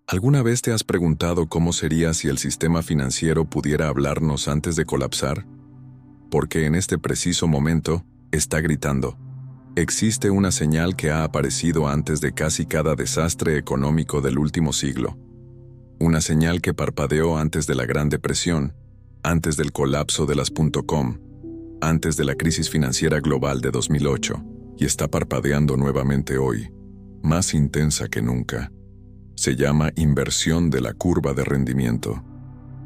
¿Alguna vez te has preguntado cómo sería si el sistema financiero pudiera hablarnos antes de colapsar? Porque en este preciso momento está gritando. Existe una señal que ha aparecido antes de casi cada desastre económico del último siglo. Una señal que parpadeó antes de la Gran Depresión, antes del colapso de las .com, antes de la crisis financiera global de 2008, y está parpadeando nuevamente hoy, más intensa que nunca. Se llama inversión de la curva de rendimiento,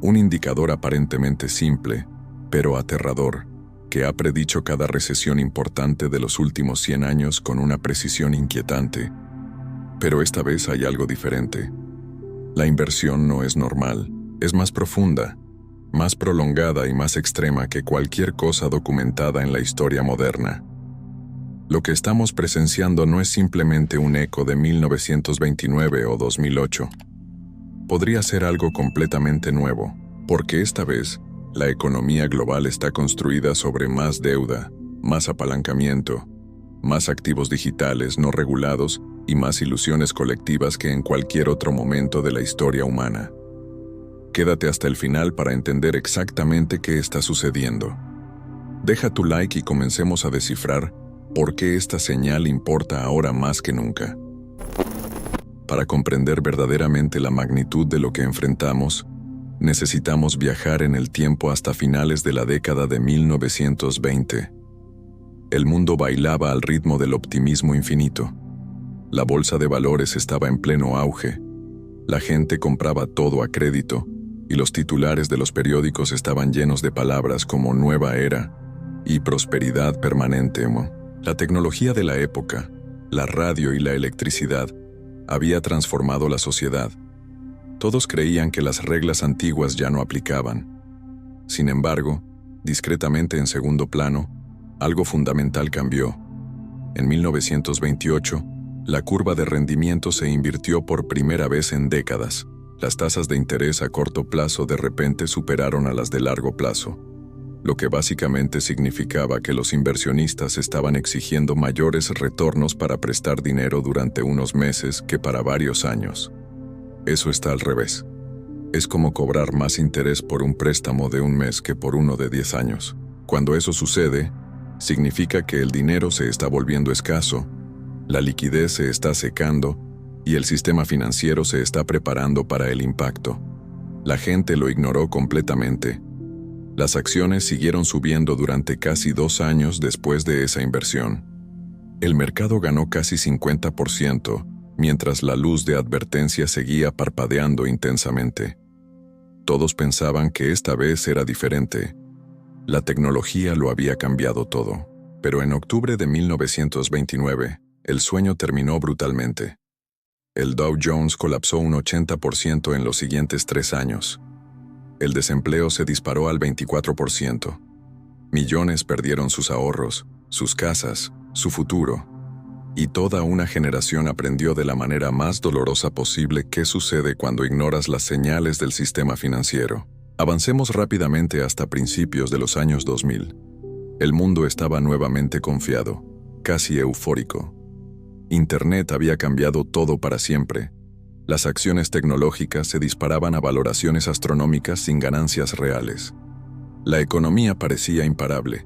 un indicador aparentemente simple, pero aterrador, que ha predicho cada recesión importante de los últimos 100 años con una precisión inquietante. Pero esta vez hay algo diferente. La inversión no es normal, es más profunda, más prolongada y más extrema que cualquier cosa documentada en la historia moderna. Lo que estamos presenciando no es simplemente un eco de 1929 o 2008. Podría ser algo completamente nuevo, porque esta vez, la economía global está construida sobre más deuda, más apalancamiento, más activos digitales no regulados y más ilusiones colectivas que en cualquier otro momento de la historia humana. Quédate hasta el final para entender exactamente qué está sucediendo. Deja tu like y comencemos a descifrar por qué esta señal importa ahora más que nunca. Para comprender verdaderamente la magnitud de lo que enfrentamos, necesitamos viajar en el tiempo hasta finales de la década de 1920. El mundo bailaba al ritmo del optimismo infinito. La bolsa de valores estaba en pleno auge. La gente compraba todo a crédito, y los titulares de los periódicos estaban llenos de palabras como nueva era y prosperidad permanente. La tecnología de la época, la radio y la electricidad, había transformado la sociedad. Todos creían que las reglas antiguas ya no aplicaban. Sin embargo, discretamente en segundo plano, algo fundamental cambió. En 1928, la curva de rendimiento se invirtió por primera vez en décadas. Las tasas de interés a corto plazo de repente superaron a las de largo plazo, lo que básicamente significaba que los inversionistas estaban exigiendo mayores retornos para prestar dinero durante unos meses que para varios años. Eso está al revés. Es como cobrar más interés por un préstamo de un mes que por uno de 10 años. Cuando eso sucede, significa que el dinero se está volviendo escaso, la liquidez se está secando y el sistema financiero se está preparando para el impacto. La gente lo ignoró completamente. Las acciones siguieron subiendo durante casi 2 años después de esa inversión. El mercado ganó casi 50%, mientras la luz de advertencia seguía parpadeando intensamente. Todos pensaban que esta vez era diferente. La tecnología lo había cambiado todo. Pero en octubre de 1929, el sueño terminó brutalmente. El Dow Jones colapsó un 80% en los siguientes 3 años. El desempleo se disparó al 24%. Millones perdieron sus ahorros, sus casas, su futuro. Y toda una generación aprendió de la manera más dolorosa posible qué sucede cuando ignoras las señales del sistema financiero. Avancemos rápidamente hasta principios de los años 2000. El mundo estaba nuevamente confiado, casi eufórico. Internet había cambiado todo para siempre. Las acciones tecnológicas se disparaban a valoraciones astronómicas sin ganancias reales. La economía parecía imparable.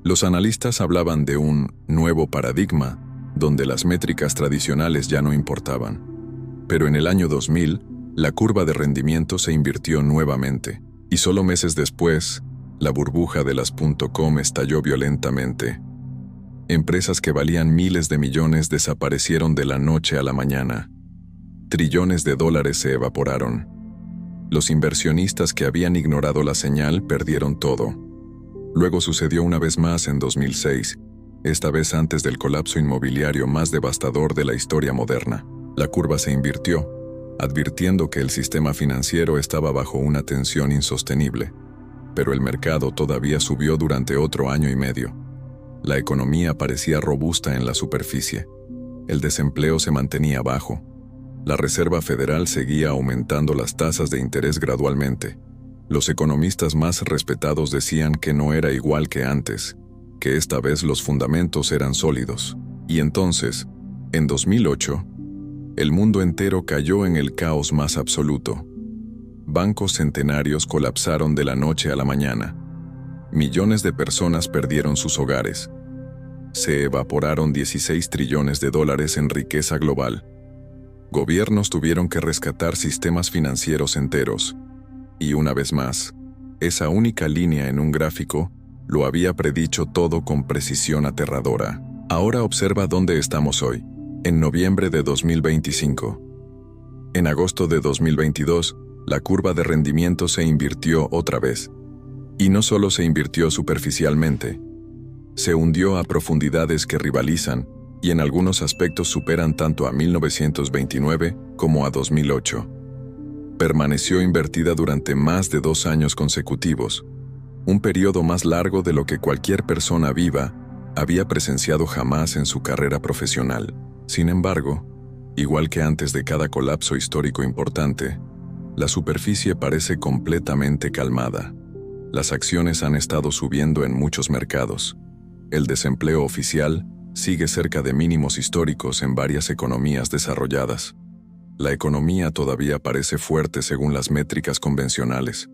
Los analistas hablaban de un nuevo paradigma, donde las métricas tradicionales ya no importaban. Pero en el año 2000, la curva de rendimiento se invirtió nuevamente, y solo meses después, la burbuja de las .com estalló violentamente. Empresas que valían miles de millones desaparecieron de la noche a la mañana. Trillones de dólares se evaporaron. Los inversionistas que habían ignorado la señal perdieron todo. Luego sucedió una vez más en 2006, esta vez antes del colapso inmobiliario más devastador de la historia moderna. La curva se invirtió, advirtiendo que el sistema financiero estaba bajo una tensión insostenible. Pero el mercado todavía subió durante otro año y medio. La economía parecía robusta en la superficie. El desempleo se mantenía bajo. La Reserva Federal seguía aumentando las tasas de interés gradualmente. Los economistas más respetados decían que no era igual que antes, que esta vez los fundamentos eran sólidos. Y entonces, en 2008, El mundo entero cayó en el caos más absoluto. Bancos centenarios colapsaron de la noche a la mañana. Millones de personas perdieron sus hogares. Se evaporaron 16 trillones de dólares en riqueza global. Gobiernos tuvieron que rescatar sistemas financieros enteros. Y una vez más, esa única línea en un gráfico lo había predicho todo con precisión aterradora. Ahora observa dónde estamos hoy, en noviembre de 2025. En agosto de 2022, la curva de rendimiento se invirtió otra vez. Y no solo se invirtió superficialmente, se hundió a profundidades que rivalizan y en algunos aspectos superan tanto a 1929 como a 2008. Permaneció invertida durante más de 2 años consecutivos, un periodo más largo de lo que cualquier persona viva había presenciado jamás en su carrera profesional. Sin embargo, igual que antes de cada colapso histórico importante, la superficie parece completamente calmada. Las acciones han estado subiendo en muchos mercados. El desempleo oficial sigue cerca de mínimos históricos en varias economías desarrolladas. La economía todavía parece fuerte según las métricas convencionales.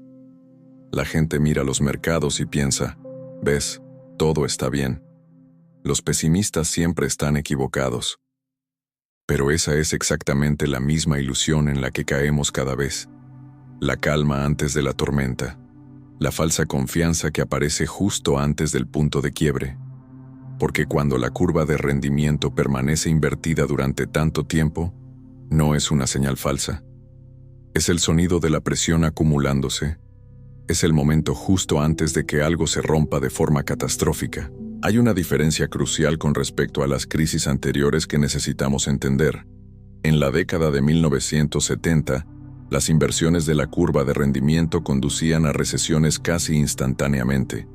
La gente mira los mercados y piensa, ¿ves? Todo está bien. Los pesimistas siempre están equivocados. Pero esa es exactamente la misma ilusión en la que caemos cada vez. La calma antes de la tormenta. La falsa confianza que aparece justo antes del punto de quiebre. Porque cuando la curva de rendimiento permanece invertida durante tanto tiempo, no es una señal falsa. Es el sonido de la presión acumulándose. Es el momento justo antes de que algo se rompa de forma catastrófica. Hay una diferencia crucial con respecto a las crisis anteriores que necesitamos entender. En la década de 1970, las inversiones de la curva de rendimiento conducían a recesiones casi instantáneamente.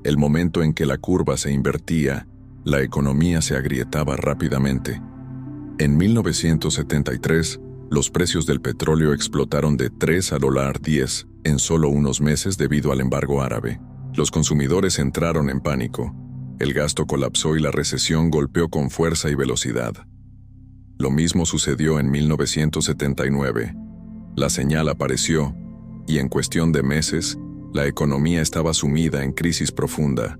El momento en que la curva se invertía, la economía se agrietaba rápidamente. En 1973, los precios del petróleo explotaron de 3 a $10 en solo unos meses debido al embargo árabe. Los consumidores entraron en pánico. El gasto colapsó y la recesión golpeó con fuerza y velocidad. Lo mismo sucedió en 1979. La señal apareció, y en cuestión de meses, la economía estaba sumida en crisis profunda.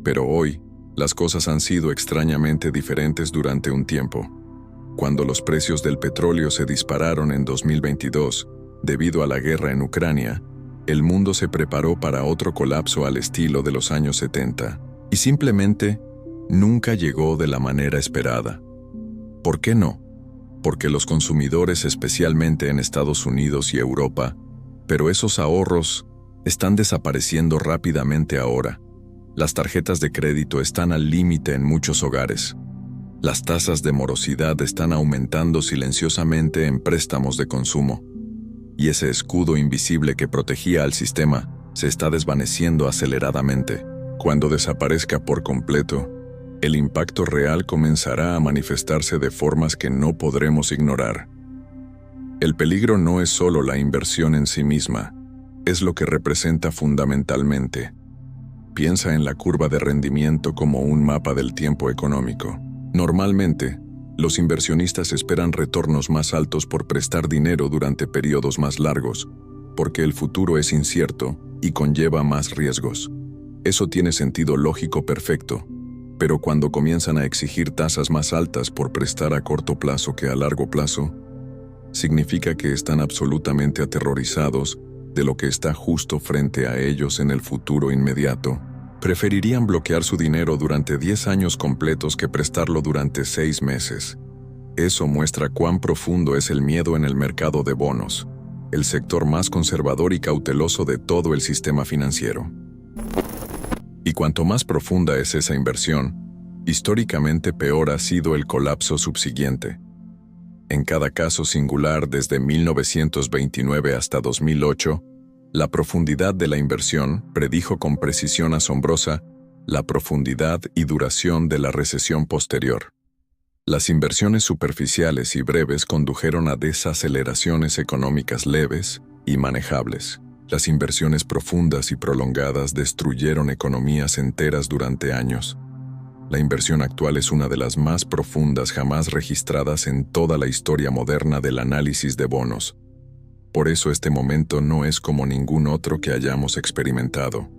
Pero hoy, las cosas han sido extrañamente diferentes durante un tiempo. Cuando los precios del petróleo se dispararon en 2022, debido a la guerra en Ucrania, el mundo se preparó para otro colapso al estilo de los años 70. Y simplemente, nunca llegó de la manera esperada. ¿Por qué no? Porque los consumidores, especialmente en Estados Unidos y Europa, pero esos ahorros están desapareciendo rápidamente ahora. Las tarjetas de crédito están al límite en muchos hogares. Las tasas de morosidad están aumentando silenciosamente en préstamos de consumo. Y ese escudo invisible que protegía al sistema se está desvaneciendo aceleradamente. Cuando desaparezca por completo, el impacto real comenzará a manifestarse de formas que no podremos ignorar. El peligro no es solo la inversión en sí misma, es lo que representa fundamentalmente. Piensa en la curva de rendimiento como un mapa del tiempo económico. Normalmente, los inversionistas esperan retornos más altos por prestar dinero durante periodos más largos, porque el futuro es incierto y conlleva más riesgos. Eso tiene sentido lógico perfecto, pero cuando comienzan a exigir tasas más altas por prestar a corto plazo que a largo plazo, significa que están absolutamente aterrorizados de lo que está justo frente a ellos en el futuro inmediato. Preferirían bloquear su dinero durante 10 años completos que prestarlo durante 6 meses. Eso muestra cuán profundo es el miedo en el mercado de bonos, el sector más conservador y cauteloso de todo el sistema financiero. Y cuanto más profunda es esa inversión, históricamente peor ha sido el colapso subsiguiente. En cada caso singular desde 1929 hasta 2008, la profundidad de la inversión predijo con precisión asombrosa la profundidad y duración de la recesión posterior. Las inversiones superficiales y breves condujeron a desaceleraciones económicas leves y manejables. Las inversiones profundas y prolongadas destruyeron economías enteras durante años. La inversión actual es una de las más profundas jamás registradas en toda la historia moderna del análisis de bonos. Por eso este momento no es como ningún otro que hayamos experimentado.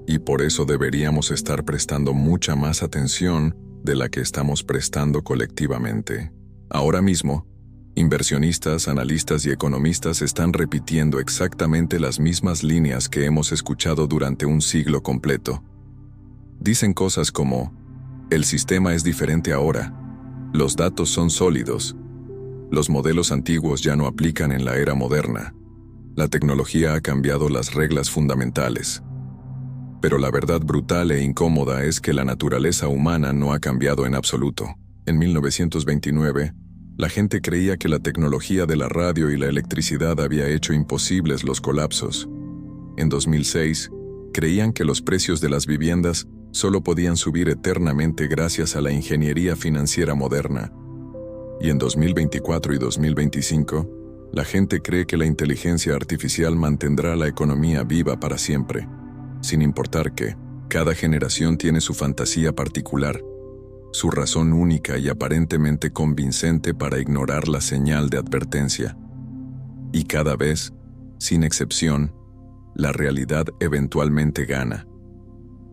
Y por eso deberíamos estar prestando mucha más atención de la que estamos prestando colectivamente. Ahora mismo, inversionistas, analistas y economistas están repitiendo exactamente las mismas líneas que hemos escuchado durante un siglo completo. Dicen cosas como: el sistema es diferente ahora, los datos son sólidos, los modelos antiguos ya no aplican en la era moderna, la tecnología ha cambiado las reglas fundamentales. Pero la verdad brutal e incómoda es que la naturaleza humana no ha cambiado en absoluto. En 1929, la gente creía que la tecnología de la radio y la electricidad había hecho imposibles los colapsos. En 2006, creían que los precios de las viviendas solo podían subir eternamente gracias a la ingeniería financiera moderna. Y en 2024 y 2025, la gente cree que la inteligencia artificial mantendrá la economía viva para siempre, sin importar que cada generación tiene su fantasía particular, su razón única y aparentemente convincente para ignorar la señal de advertencia. Y cada vez, sin excepción, la realidad eventualmente gana.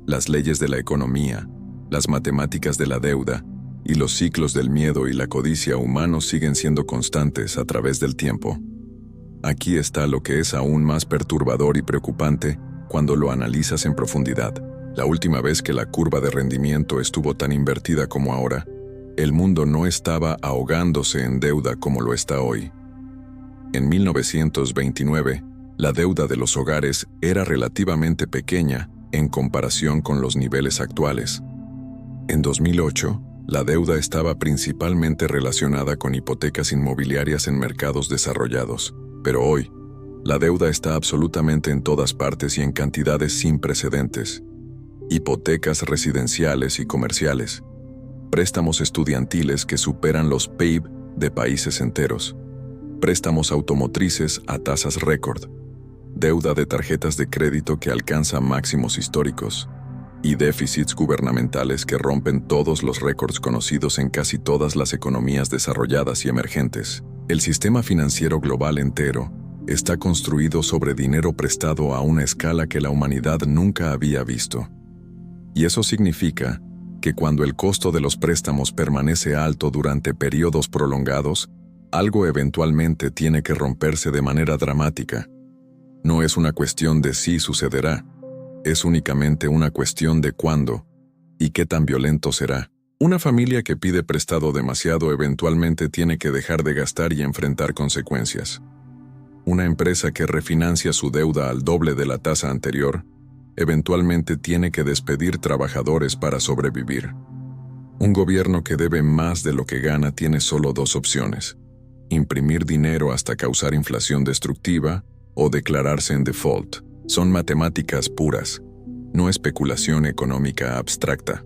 Las leyes de la economía, las matemáticas de la deuda y los ciclos del miedo y la codicia humanos siguen siendo constantes a través del tiempo. Aquí está lo que es aún más perturbador y preocupante cuando lo analizas en profundidad. La última vez que la curva de rendimiento estuvo tan invertida como ahora, el mundo no estaba ahogándose en deuda como lo está hoy. En 1929, la deuda de los hogares era relativamente pequeña en comparación con los niveles actuales. En 2008, la deuda estaba principalmente relacionada con hipotecas inmobiliarias en mercados desarrollados, pero hoy, la deuda está absolutamente en todas partes y en cantidades sin precedentes. Hipotecas residenciales y comerciales, préstamos estudiantiles que superan los PIB de países enteros, préstamos automotrices a tasas récord, deuda de tarjetas de crédito que alcanza máximos históricos, y déficits gubernamentales que rompen todos los récords conocidos en casi todas las economías desarrolladas y emergentes. El sistema financiero global entero está construido sobre dinero prestado a una escala que la humanidad nunca había visto. Y eso significa que cuando el costo de los préstamos permanece alto durante periodos prolongados, algo eventualmente tiene que romperse de manera dramática. No es una cuestión de si sucederá, es únicamente una cuestión de cuándo y qué tan violento será. Una familia que pide prestado demasiado eventualmente tiene que dejar de gastar y enfrentar consecuencias. Una empresa que refinancia su deuda al doble de la tasa anterior, eventualmente tiene que despedir trabajadores para sobrevivir. Un gobierno que debe más de lo que gana tiene solo dos opciones: imprimir dinero hasta causar inflación destructiva o declararse en default. Son matemáticas puras, no especulación económica abstracta.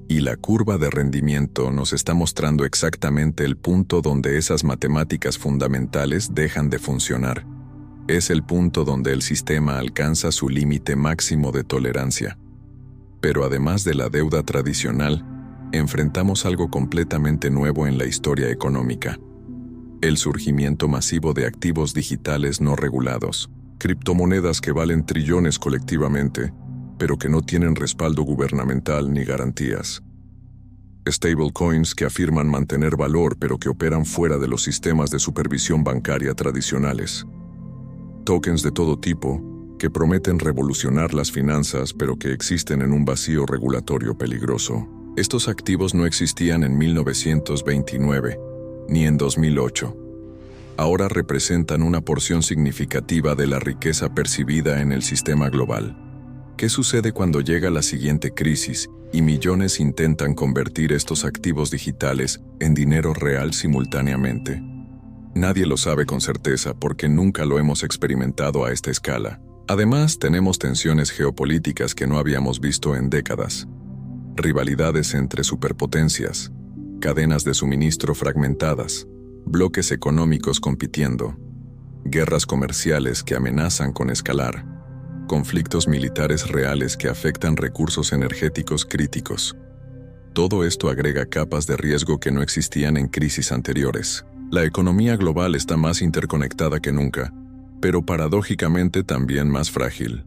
Y la curva de rendimiento nos está mostrando exactamente el punto donde esas matemáticas fundamentales dejan de funcionar. Es el punto donde el sistema alcanza su límite máximo de tolerancia. Pero además de la deuda tradicional, enfrentamos algo completamente nuevo en la historia económica: el surgimiento masivo de activos digitales no regulados, criptomonedas que valen trillones colectivamente, pero que no tienen respaldo gubernamental ni garantías. Stablecoins que afirman mantener valor pero que operan fuera de los sistemas de supervisión bancaria tradicionales. Tokens de todo tipo que prometen revolucionar las finanzas pero que existen en un vacío regulatorio peligroso. Estos activos no existían en 1929, ni en 2008. Ahora representan una porción significativa de la riqueza percibida en el sistema global. ¿Qué sucede cuando llega la siguiente crisis y millones intentan convertir estos activos digitales en dinero real simultáneamente? Nadie lo sabe con certeza porque nunca lo hemos experimentado a esta escala. Además, tenemos tensiones geopolíticas que no habíamos visto en décadas. Rivalidades entre superpotencias, cadenas de suministro fragmentadas, bloques económicos compitiendo, guerras comerciales que amenazan con escalar, conflictos militares reales que afectan recursos energéticos críticos. Todo esto agrega capas de riesgo que no existían en crisis anteriores. La economía global está más interconectada que nunca, pero paradójicamente también más frágil.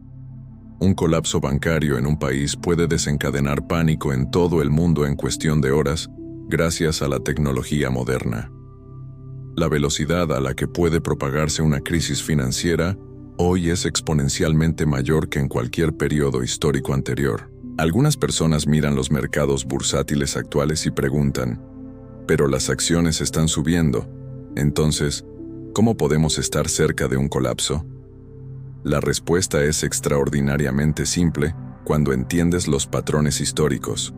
Un colapso bancario en un país puede desencadenar pánico en todo el mundo en cuestión de horas, gracias a la tecnología moderna. La velocidad a la que puede propagarse una crisis financiera hoy es exponencialmente mayor que en cualquier periodo histórico anterior. Algunas personas miran los mercados bursátiles actuales y preguntan, pero las acciones están subiendo, entonces, ¿cómo podemos estar cerca de un colapso? La respuesta es extraordinariamente simple cuando entiendes los patrones históricos.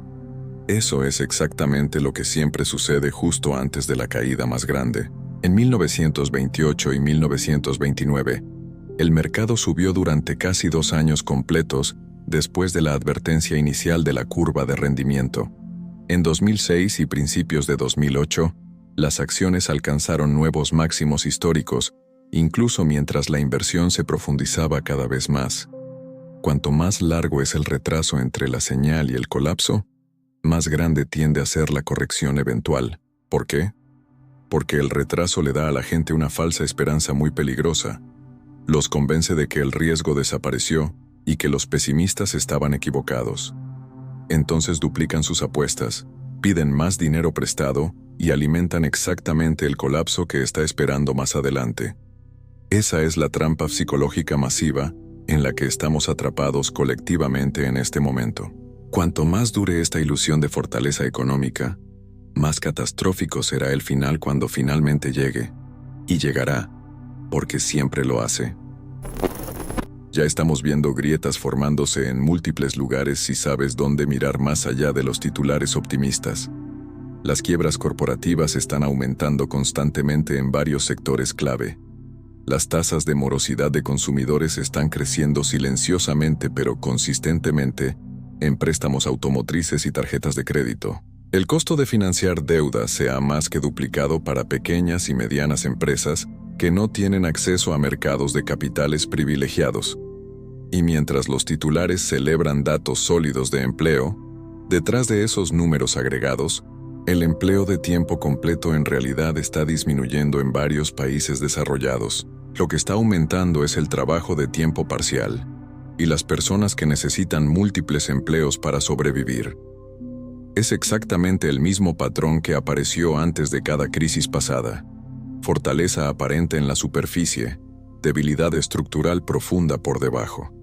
Eso es exactamente lo que siempre sucede justo antes de la caída más grande. En 1928 y 1929, el mercado subió durante casi 2 años completos después de la advertencia inicial de la curva de rendimiento. En 2006 y principios de 2008, las acciones alcanzaron nuevos máximos históricos, incluso mientras la inversión se profundizaba cada vez más. Cuanto más largo es el retraso entre la señal y el colapso, más grande tiende a ser la corrección eventual. ¿Por qué? Porque el retraso le da a la gente una falsa esperanza muy peligrosa. Los convence de que el riesgo desapareció y que los pesimistas estaban equivocados. Entonces duplican sus apuestas, piden más dinero prestado y alimentan exactamente el colapso que está esperando más adelante. Esa es la trampa psicológica masiva en la que estamos atrapados colectivamente en este momento. Cuanto más dure esta ilusión de fortaleza económica, más catastrófico será el final cuando finalmente llegue. Y llegará, porque siempre lo hace. Ya estamos viendo grietas formándose en múltiples lugares si sabes dónde mirar más allá de los titulares optimistas. Las quiebras corporativas están aumentando constantemente en varios sectores clave. Las tasas de morosidad de consumidores están creciendo silenciosamente pero consistentemente en préstamos automotrices y tarjetas de crédito. El costo de financiar deuda se ha más que duplicado para pequeñas y medianas empresas que no tienen acceso a mercados de capitales privilegiados. Y mientras los titulares celebran datos sólidos de empleo, detrás de esos números agregados, el empleo de tiempo completo en realidad está disminuyendo en varios países desarrollados. Lo que está aumentando es el trabajo de tiempo parcial y las personas que necesitan múltiples empleos para sobrevivir. Es exactamente el mismo patrón que apareció antes de cada crisis pasada. Fortaleza aparente en la superficie, debilidad estructural profunda por debajo.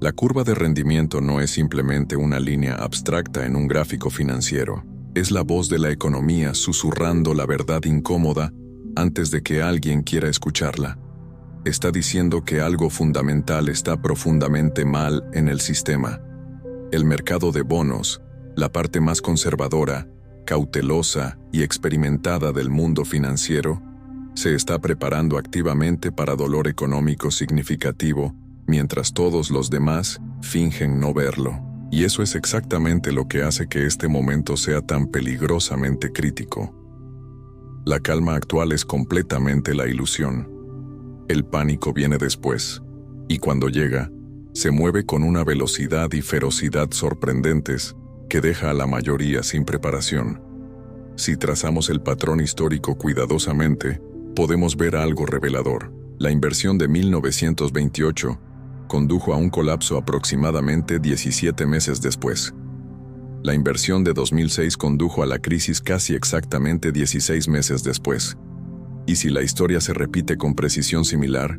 La curva de rendimiento no es simplemente una línea abstracta en un gráfico financiero. Es la voz de la economía susurrando la verdad incómoda antes de que alguien quiera escucharla. Está diciendo que algo fundamental está profundamente mal en el sistema. El mercado de bonos, la parte más conservadora, cautelosa y experimentada del mundo financiero, se está preparando activamente para dolor económico significativo, mientras todos los demás fingen no verlo. Y eso es exactamente lo que hace que este momento sea tan peligrosamente crítico. La calma actual es completamente la ilusión. El pánico viene después, y cuando llega, se mueve con una velocidad y ferocidad sorprendentes que deja a la mayoría sin preparación. Si trazamos el patrón histórico cuidadosamente, podemos ver algo revelador. La inversión de 1928 condujo a un colapso aproximadamente 17 meses después. La inversión de 2006 condujo a la crisis casi exactamente 16 meses después. Y si la historia se repite con precisión similar,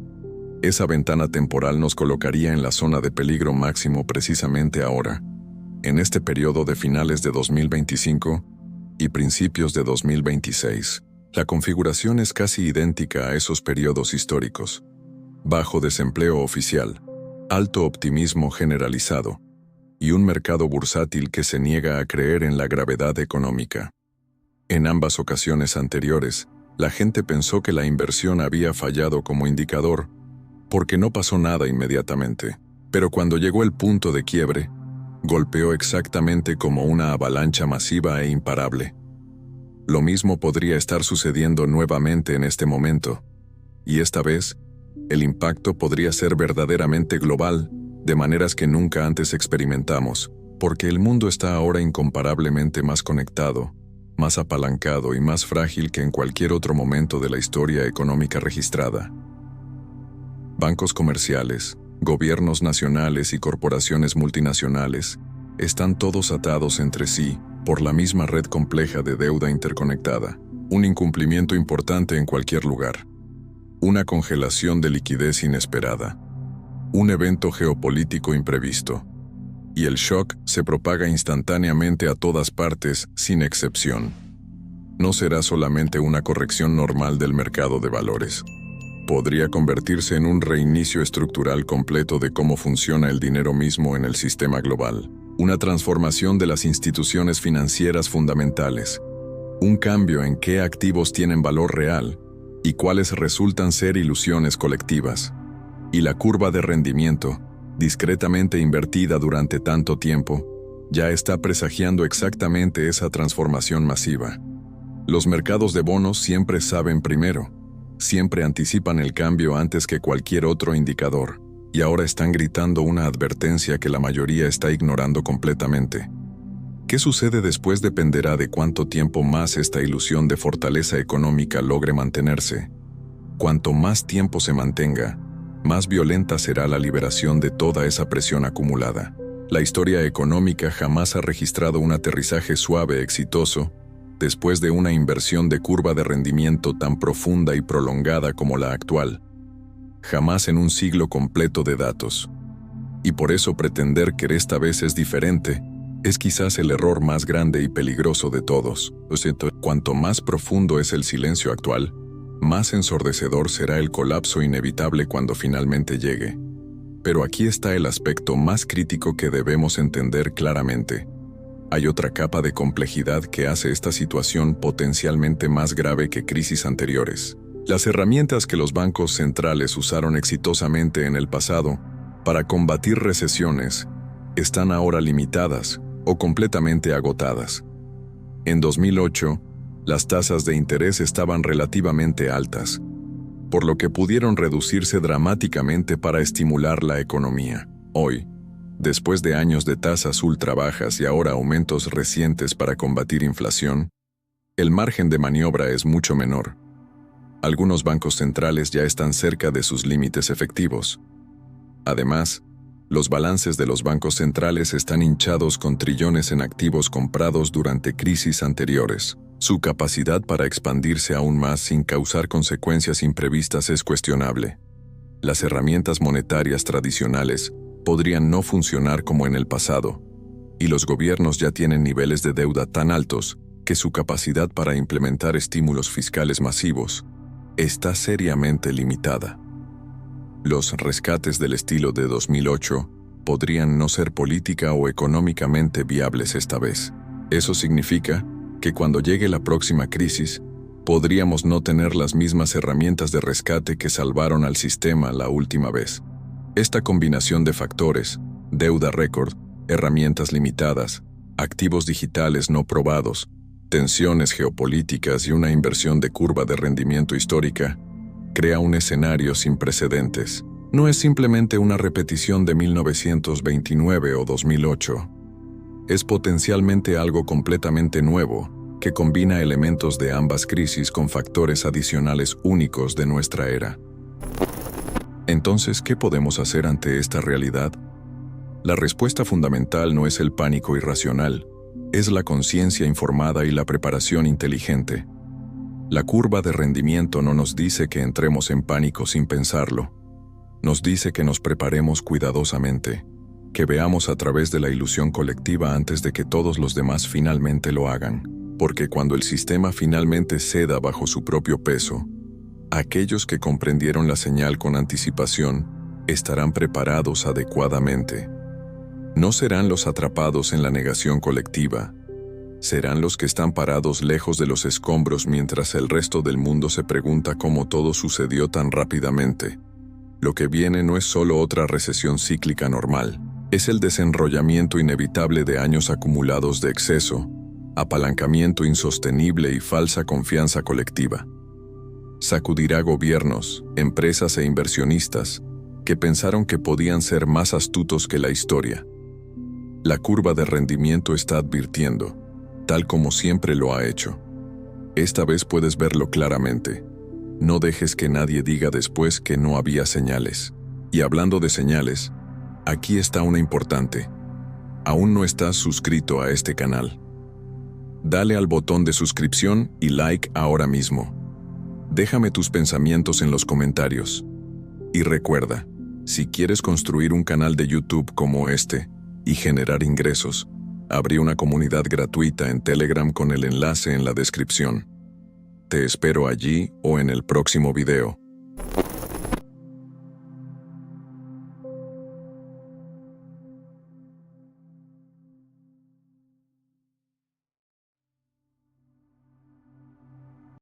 esa ventana temporal nos colocaría en la zona de peligro máximo precisamente ahora, en este periodo de finales de 2025 y principios de 2026. La configuración es casi idéntica a esos periodos históricos. Bajo desempleo oficial, alto optimismo generalizado, y un mercado bursátil que se niega a creer en la gravedad económica. En ambas ocasiones anteriores, la gente pensó que la inversión había fallado como indicador, porque no pasó nada inmediatamente. Pero cuando llegó el punto de quiebre, golpeó exactamente como una avalancha masiva e imparable. Lo mismo podría estar sucediendo nuevamente en este momento, y esta vez, el impacto podría ser verdaderamente global, de maneras que nunca antes experimentamos. Porque el mundo está ahora incomparablemente más conectado, más apalancado y más frágil que en cualquier otro momento de la historia económica registrada. Bancos comerciales, gobiernos nacionales y corporaciones multinacionales están todos atados entre sí por la misma red compleja de deuda interconectada, un incumplimiento importante en cualquier lugar, una congelación de liquidez inesperada, un evento geopolítico imprevisto, y el shock se propaga instantáneamente a todas partes sin excepción. No será solamente una corrección normal del mercado de valores. Podría convertirse en un reinicio estructural completo de cómo funciona el dinero mismo en el sistema global, una transformación de las instituciones financieras fundamentales, un cambio en qué activos tienen valor real y cuáles resultan ser ilusiones colectivas. Y la curva de rendimiento, discretamente invertida durante tanto tiempo, ya está presagiando exactamente esa transformación masiva. Los mercados de bonos siempre saben primero, siempre anticipan el cambio antes que cualquier otro indicador, y ahora están gritando una advertencia que la mayoría está ignorando completamente. ¿Qué sucede después dependerá de cuánto tiempo más esta ilusión de fortaleza económica logre mantenerse? Cuanto más tiempo se mantenga, más violenta será la liberación de toda esa presión acumulada. La historia económica jamás ha registrado un aterrizaje suave exitoso después de una inversión de curva de rendimiento tan profunda y prolongada como la actual. Jamás en un siglo completo de datos. Y por eso pretender que esta vez es diferente es quizás el error más grande y peligroso de todos. Cuanto más profundo es el silencio actual, más ensordecedor será el colapso inevitable cuando finalmente llegue. Pero aquí está el aspecto más crítico que debemos entender claramente. Hay otra capa de complejidad que hace esta situación potencialmente más grave que crisis anteriores. Las herramientas que los bancos centrales usaron exitosamente en el pasado para combatir recesiones están ahora limitadas o completamente agotadas. En 2008, las tasas de interés estaban relativamente altas, por lo que pudieron reducirse dramáticamente para estimular la economía. Hoy, después de años de tasas ultra bajas y ahora aumentos recientes para combatir inflación, el margen de maniobra es mucho menor. Algunos bancos centrales ya están cerca de sus límites efectivos. Además, los balances de los bancos centrales están hinchados con trillones en activos comprados durante crisis anteriores. Su capacidad para expandirse aún más sin causar consecuencias imprevistas es cuestionable. Las herramientas monetarias tradicionales podrían no funcionar como en el pasado, y los gobiernos ya tienen niveles de deuda tan altos que su capacidad para implementar estímulos fiscales masivos está seriamente limitada. Los rescates del estilo de 2008 podrían no ser política o económicamente viables esta vez. Eso significa que cuando llegue la próxima crisis, podríamos no tener las mismas herramientas de rescate que salvaron al sistema la última vez. Esta combinación de factores, deuda récord, herramientas limitadas, activos digitales no probados, tensiones geopolíticas y una inversión de curva de rendimiento histórica, crea un escenario sin precedentes. No es simplemente una repetición de 1929 o 2008. Es potencialmente algo completamente nuevo, que combina elementos de ambas crisis con factores adicionales únicos de nuestra era. Entonces, ¿qué podemos hacer ante esta realidad? La respuesta fundamental no es el pánico irracional, es la conciencia informada y la preparación inteligente. La curva de rendimiento no nos dice que entremos en pánico sin pensarlo. Nos dice que nos preparemos cuidadosamente, que veamos a través de la ilusión colectiva antes de que todos los demás finalmente lo hagan, porque cuando el sistema finalmente ceda bajo su propio peso, aquellos que comprendieron la señal con anticipación estarán preparados adecuadamente. No serán los atrapados en la negación colectiva, serán los que están parados lejos de los escombros mientras el resto del mundo se pregunta cómo todo sucedió tan rápidamente. Lo que viene no es solo otra recesión cíclica normal, es el desenrollamiento inevitable de años acumulados de exceso, apalancamiento insostenible y falsa confianza colectiva. Sacudirá gobiernos, empresas e inversionistas que pensaron que podían ser más astutos que la historia. La curva de rendimiento está advirtiendo, tal como siempre lo ha hecho. Esta vez puedes verlo claramente. No dejes que nadie diga después que no había señales. Y hablando de señales, aquí está una importante. Aún no estás suscrito a este canal. Dale al botón de suscripción y like ahora mismo. Déjame tus pensamientos en los comentarios. Y recuerda, si quieres construir un canal de YouTube como este y generar ingresos, abrí una comunidad gratuita en Telegram con el enlace en la descripción. Te espero allí o en el próximo video.